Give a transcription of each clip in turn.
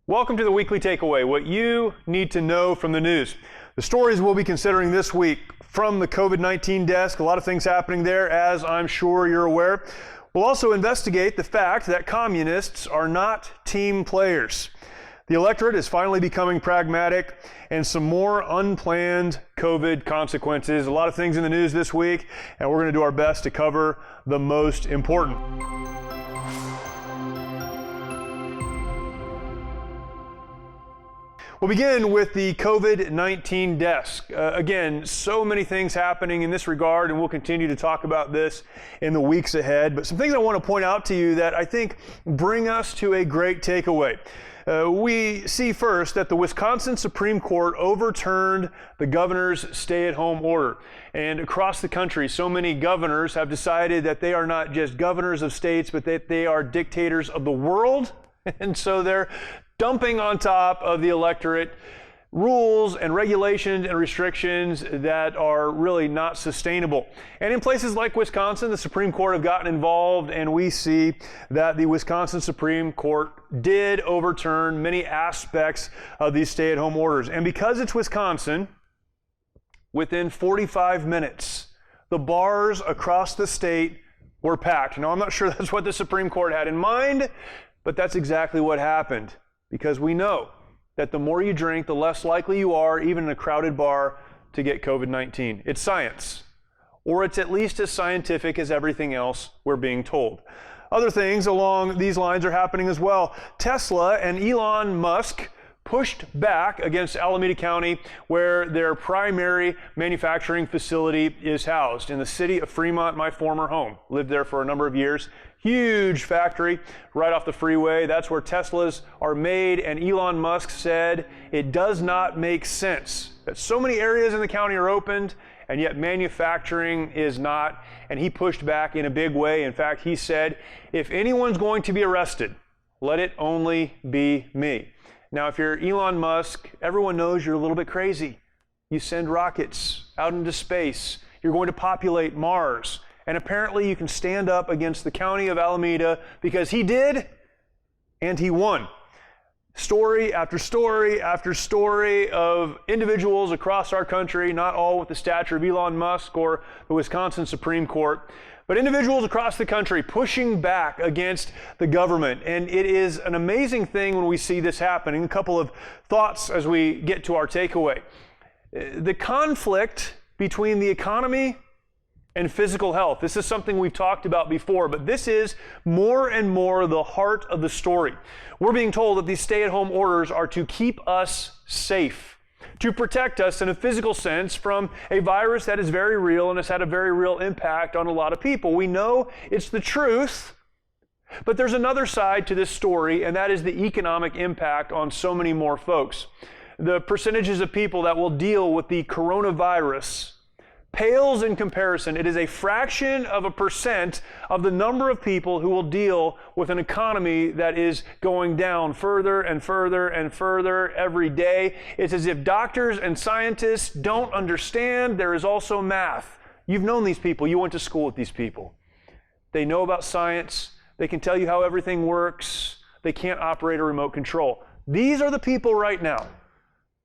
Welcome to the Weekly Takeaway, what you need to know from the news. The stories we'll be considering this week from the COVID-19 desk, a lot of things happening there, as I'm sure you're aware. We'll also investigate the fact that communists are not team players. The electorate is finally becoming pragmatic, and some more unplanned COVID consequences. A lot of things in the news this week, and we're going to do our best to cover the most important. We'll begin with the COVID-19 desk. Again, so many things happening in this regard, and we'll continue to talk about this in the weeks ahead. But some things I want to point out to you that I think bring us to a great takeaway. We see first that the Wisconsin Supreme Court overturned the governor's stay-at-home order. And across the country, so many governors have decided that they are not just governors of states, but that they are dictators of the world. And so they're dumping on top of the electorate rules and regulations and restrictions that are really not sustainable. And in places like Wisconsin, the Supreme Court have gotten involved, and we see that the Wisconsin Supreme Court did overturn many aspects of these stay-at-home orders. And because it's Wisconsin, within 45 minutes, the bars across the state were packed. Now, I'm not sure that's what the Supreme Court had in mind, but that's exactly what happened. Because we know that the more you drink, the less likely you are, even in a crowded bar, to get COVID-19. It's science, or it's at least as scientific as everything else we're being told. Other things along these lines are happening as well. Tesla and Elon Musk pushed back against Alameda County, where their primary manufacturing facility is housed. In the city of Fremont, my former home. Lived there for a number of years. Huge factory right off the freeway. That's where Teslas are made, and Elon Musk said it does not make sense that so many areas in the county are opened and yet manufacturing is not, and he pushed back in a big way. In fact, he said, if anyone's going to be arrested, let it only be me. Now, if you're Elon Musk, everyone knows you're a little bit crazy. You send rockets out into space. You're going to populate Mars. And apparently you can stand up against the county of Alameda because he did, and he won. Story after story after story of individuals across our country, not all with the stature of Elon Musk or the Wisconsin Supreme Court, but individuals across the country pushing back against the government. And it is an amazing thing when we see this happening. A couple of thoughts as we get to our takeaway. The conflict between the economy and physical health. This is something we've talked about before, but this is more and more the heart of the story. We're being told that these stay-at-home orders are to keep us safe, to protect us in a physical sense from a virus that is very real and has had a very real impact on a lot of people. We know it's the truth, but there's another side to this story, and that is the economic impact on so many more folks. The percentages of people that will deal with the coronavirus pales in comparison. It is a fraction of a percent of the number of people who will deal with an economy that is going down further and further and further every day. It's as if doctors and scientists don't understand there is also math. You've known these people. You went to school with these people. They know about science. They can tell you how everything works. They can't operate a remote control. These are the people right now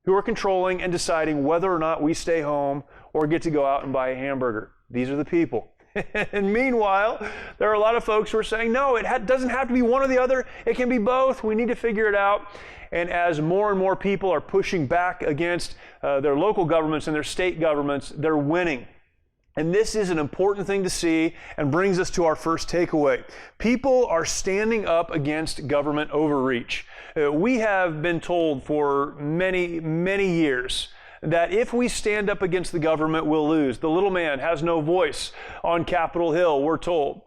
who are controlling and deciding whether or not we stay home or get to go out and buy a hamburger. These are the people. And meanwhile, there are a lot of folks who are saying, no, it doesn't have to be one or the other. It can be both. We need to figure it out. And as more and more people are pushing back against their local governments and their state governments, they're winning. And this is an important thing to see and brings us to our first takeaway. People are standing up against government overreach. We have been told for many, many years that if we stand up against the government, we'll lose. The little man has no voice on Capitol Hill, we're told.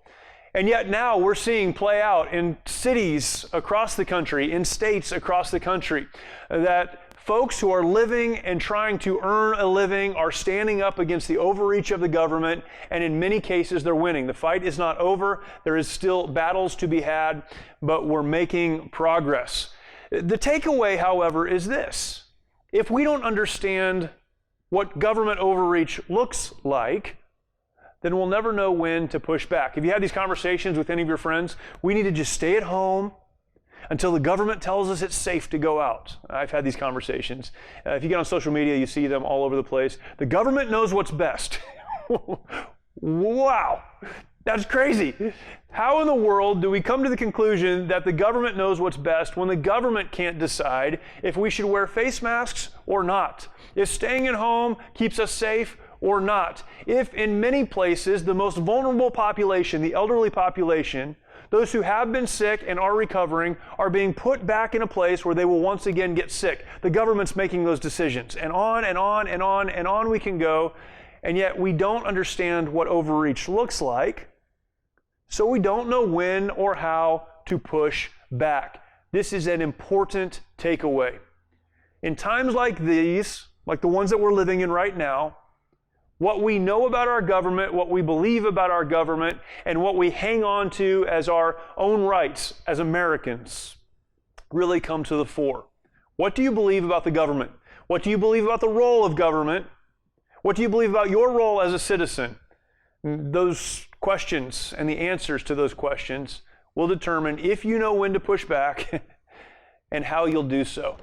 And yet now we're seeing play out in cities across the country, in states across the country, that folks who are living and trying to earn a living are standing up against the overreach of the government, and in many cases they're winning. The fight is not over. There is still battles to be had, but we're making progress. The takeaway, however, is this. If we don't understand what government overreach looks like, then we'll never know when to push back. If you had these conversations with any of your friends, we need to just stay at home. until the government tells us it's safe to go out. I've had these conversations. If you get on social media, you see them all over the place. The government knows what's best. Wow, that's crazy. How in the world do we come to the conclusion that the government knows what's best when the government can't decide if we should wear face masks or not? If staying at home keeps us safe or not? If in many places the most vulnerable population, the elderly population, those who have been sick and are recovering, are being put back in a place where they will once again get sick. The government's making those decisions. And on and on and on and on we can go. And yet we don't understand what overreach looks like. So we don't know when or how to push back. This is an important takeaway. In times like these, like the ones that we're living in right now, what we know about our government, what we believe about our government, and what we hang on to as our own rights as Americans really come to the fore. What do you believe about the government? What do you believe about the role of government? What do you believe about your role as a citizen? Those questions and the answers to those questions will determine if you know when to push back and how you'll do so.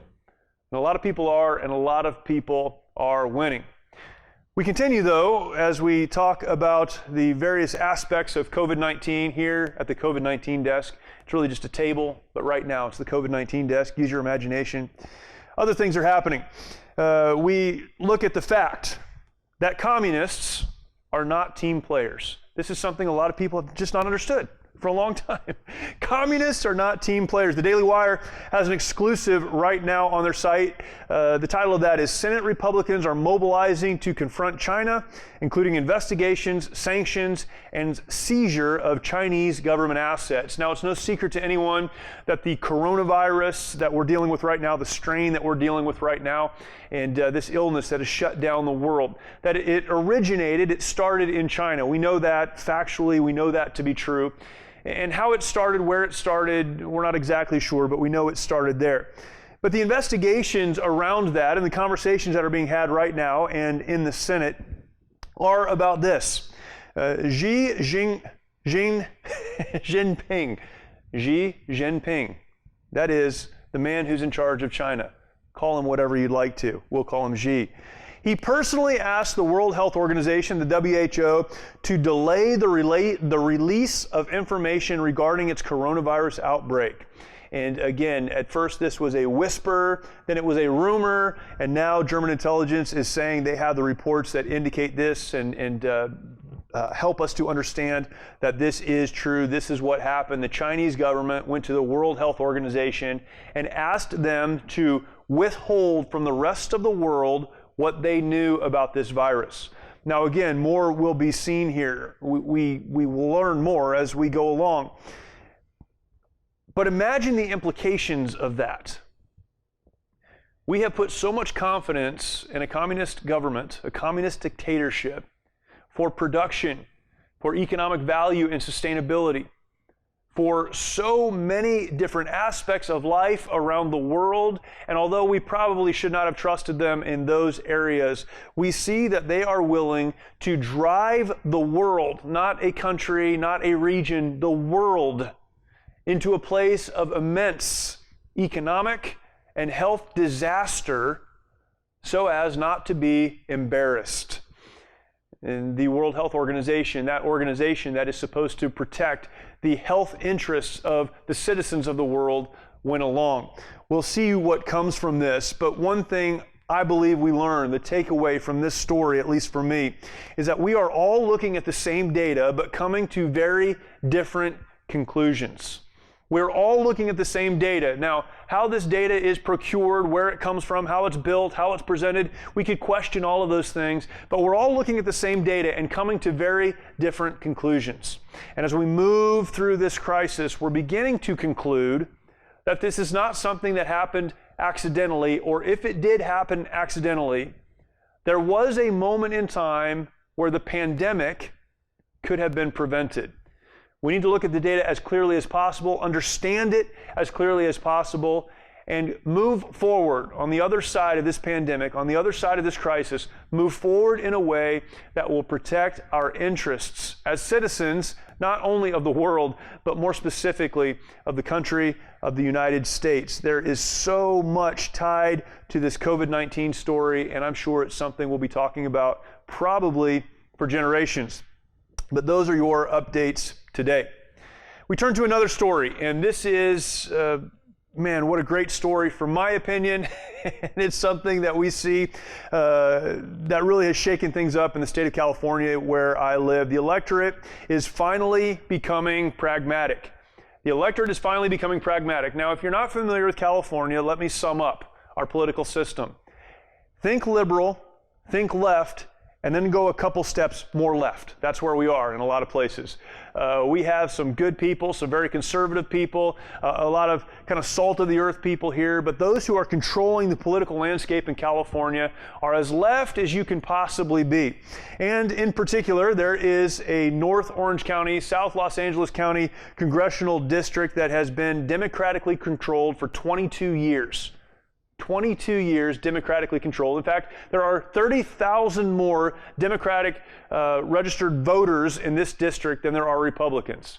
And a lot of people are, and a lot of people are winning. We continue, though, as we talk about the various aspects of COVID-19 here at the COVID-19 desk. It's really just a table, but right now it's the COVID-19 desk. Use your imagination. Other things are happening. We look at the fact that communists are not team players. This is something a lot of people have just not understood for a long time. Communists are not team players. The Daily Wire has an exclusive right now on their site. The title of that is Senate Republicans are mobilizing to confront China, including investigations, sanctions, and seizure of Chinese government assets. Now, it's no secret to anyone that the coronavirus that we're dealing with right now, the strain that we're dealing with right now, and this illness that has shut down the world, that it started in China. We know that factually, we know that to be true. And how it started, where it started, we're not exactly sure, but we know it started there. But the investigations around that and the conversations that are being had right now and in the Senate are about this. Xi Jinping, that is the man who's in charge of China. Call him whatever you'd like to. We'll call him Xi. He personally asked the World Health Organization, the WHO, to delay the release of information regarding its coronavirus outbreak. And again, at first this was a whisper, then it was a rumor, and now German intelligence is saying they have the reports that indicate this and help us to understand that this is true. This is what happened. The Chinese government went to the World Health Organization and asked them to withhold from the rest of the world what they knew about this virus. Now again, more will be seen here. We will learn more as we go along. But imagine the implications of that. We have put so much confidence in a communist government, a communist dictatorship, for production, for economic value and sustainability, for so many different aspects of life around the world. And although we probably should not have trusted them in those areas, we see that they are willing to drive the world, not a country, not a region, the world, into a place of immense economic and health disaster so as not to be embarrassed. And the World Health Organization, that organization that is supposed to protect the health interests of the citizens of the world, went along. We'll see what comes from this, but one thing I believe we learn, the takeaway from this story, at least for me, is that we are all looking at the same data, but coming to very different conclusions. We're all looking at the same data. Now, how this data is procured, where it comes from, how it's built, how it's presented, we could question all of those things, but we're all looking at the same data and coming to very different conclusions. And as we move through this crisis, we're beginning to conclude that this is not something that happened accidentally, or if it did happen accidentally, there was a moment in time where the pandemic could have been prevented. We need to look at the data as clearly as possible, understand it as clearly as possible, and move forward on the other side of this pandemic, on the other side of this crisis, move forward in a way that will protect our interests as citizens, not only of the world, but more specifically of the country of the United States. There is so much tied to this COVID-19 story, and I'm sure it's something we'll be talking about probably for generations. But those are your updates today. We turn to another story, and this is, man, what a great story from my opinion. And it's something that we see that really has shaken things up in the state of California where I live. The electorate is finally becoming pragmatic. The electorate is finally becoming pragmatic. Now, if you're not familiar with California, let me sum up our political system. Think liberal, think left, and then go a couple steps more left. That's where we are in a lot of places. We have some good people, some very conservative people, a lot of kind of salt of the earth people here, but those who are controlling the political landscape in California are as left as you can possibly be. And in particular, there is a North Orange County, South Los Angeles County congressional district that has been democratically controlled for 22 years. 22 years democratically controlled. In fact, there are 30,000 more Democratic registered voters in this district than there are Republicans.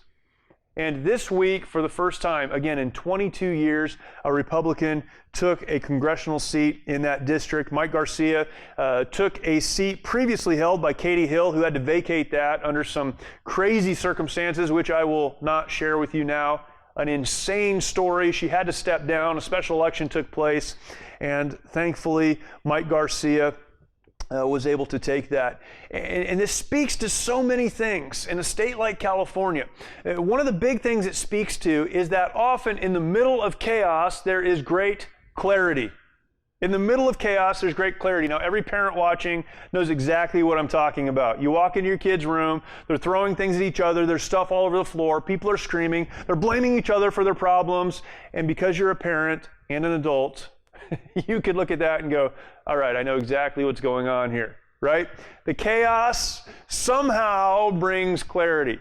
And this week, for the first time, again in 22 years, a Republican took a congressional seat in that district. Mike Garcia took a seat previously held by Katie Hill, who had to vacate that under some crazy circumstances, which I will not share with you now. An insane story. She had to step down. A special election took place, and thankfully, Mike Garcia was able to take that. And this speaks to so many things in a state like California. One of the big things it speaks to is that often in the middle of chaos, there is great clarity. In the middle of chaos, there's great clarity. Now, every parent watching knows exactly what I'm talking about. You walk into your kid's room, they're throwing things at each other, there's stuff all over the floor, people are screaming, they're blaming each other for their problems, and because you're a parent and an adult, you could look at that and go, all right, I know exactly what's going on here, right? The chaos somehow brings clarity.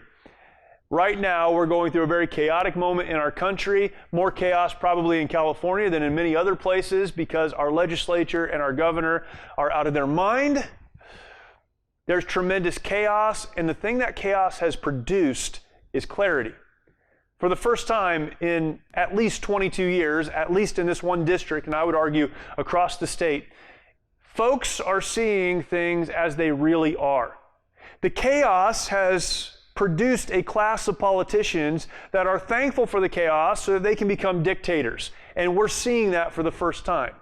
Right now, we're going through a very chaotic moment in our country, more chaos probably in California than in many other places because our legislature and our governor are out of their mind. There's tremendous chaos, and the thing that chaos has produced is clarity. For the first time in at least 22 years, at least in this one district, and I would argue across the state, folks are seeing things as they really are. The chaos has produced a class of politicians that are thankful for the chaos so that they can become dictators. And we're seeing that for the first time.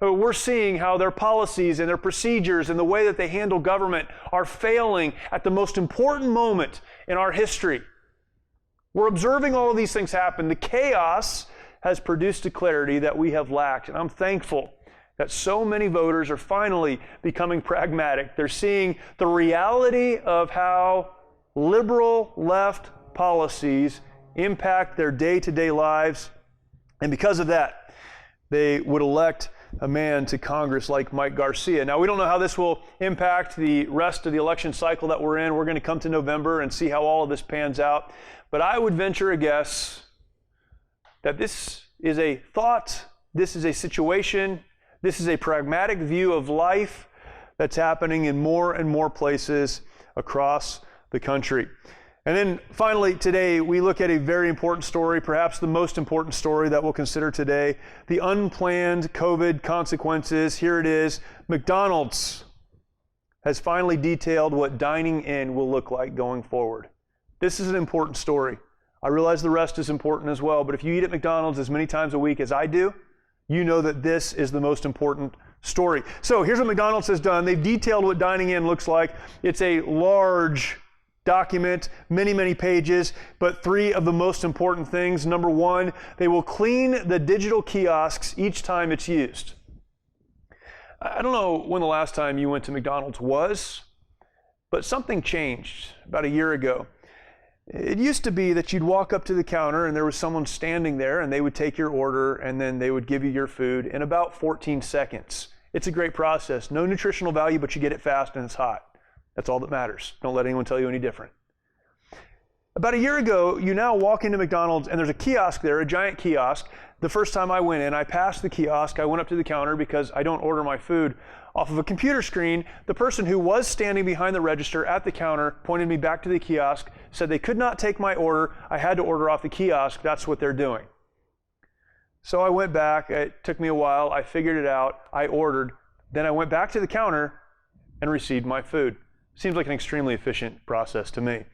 We're seeing how their policies and their procedures and the way that they handle government are failing at the most important moment in our history. We're observing all of these things happen. The chaos has produced a clarity that we have lacked, and I'm thankful that so many voters are finally becoming pragmatic. They're seeing the reality of how liberal left policies impact their day-to-day lives, and because of that, they would elect a man to Congress like Mike Garcia. Now, we don't know how this will impact the rest of the election cycle that we're in. We're going to come to November and see how all of this pans out, but I would venture a guess that this is a thought, this is a situation, this is a pragmatic view of life that's happening in more and more places across the country. And then finally today we look at a very important story, perhaps the most important story that we'll consider today, the unplanned COVID consequences. Here it is. McDonald's has finally detailed what dining in will look like going forward. This is an important story. I realize the rest is important as well, but if you eat at McDonald's as many times a week as I do, you know that this is the most important story. So here's what McDonald's has done. They've detailed what dining in looks like. It's a large document, many pages, but three of the most important things. Number one, they will clean the digital kiosks each time it's used. I don't know when the last time you went to McDonald's was, but something changed about a year ago. It used to be that you'd walk up to the counter and there was someone standing there and they would take your order and then they would give you your food in about 14 seconds. It's a great process. No nutritional value, but you get it fast and it's hot. That's all that matters. Don't let anyone tell you any different. About a year ago, you now walk into McDonald's and there's a kiosk there, a giant kiosk. The first time I went in, I passed the kiosk. I went up to the counter because I don't order my food off of a computer screen. The person who was standing behind the register at the counter pointed me back to the kiosk, said they could not take my order. I had to order off the kiosk. That's what they're doing. So I went back. It took me a while. I figured it out. I ordered. Then I went back to the counter and received my food. Seems like an extremely efficient process to me.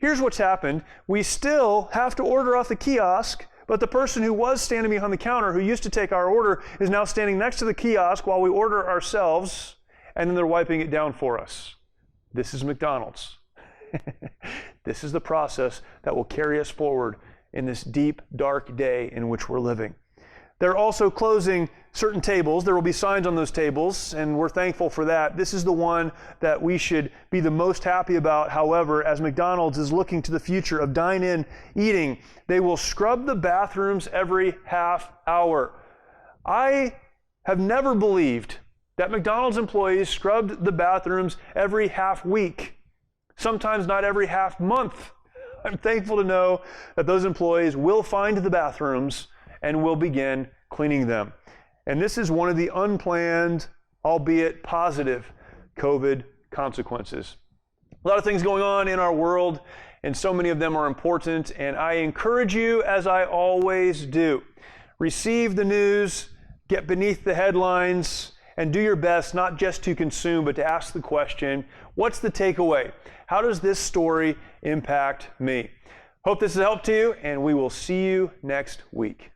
Here's what's happened. We still have to order off the kiosk, but the person who was standing behind the counter, who used to take our order, is now standing next to the kiosk while we order ourselves, and then they're wiping it down for us. This is McDonald's. This is the process that will carry us forward in this deep, dark day in which we're living. They're also closing certain tables. There will be signs on those tables, and we're thankful for that. This is the one that we should be the most happy about. However, as McDonald's is looking to the future of dine-in eating, they will scrub the bathrooms every half hour. I have never believed that McDonald's employees scrubbed the bathrooms every half week, sometimes not every half month. I'm thankful to know that those employees will find the bathrooms and will begin cleaning them. And this is one of the unplanned, albeit positive, COVID consequences. A lot of things going on in our world, and so many of them are important, and I encourage you, as I always do, receive the news, get beneath the headlines, and do your best not just to consume, but to ask the question, what's the takeaway? How does this story impact me? Hope this has helped you, and we will see you next week.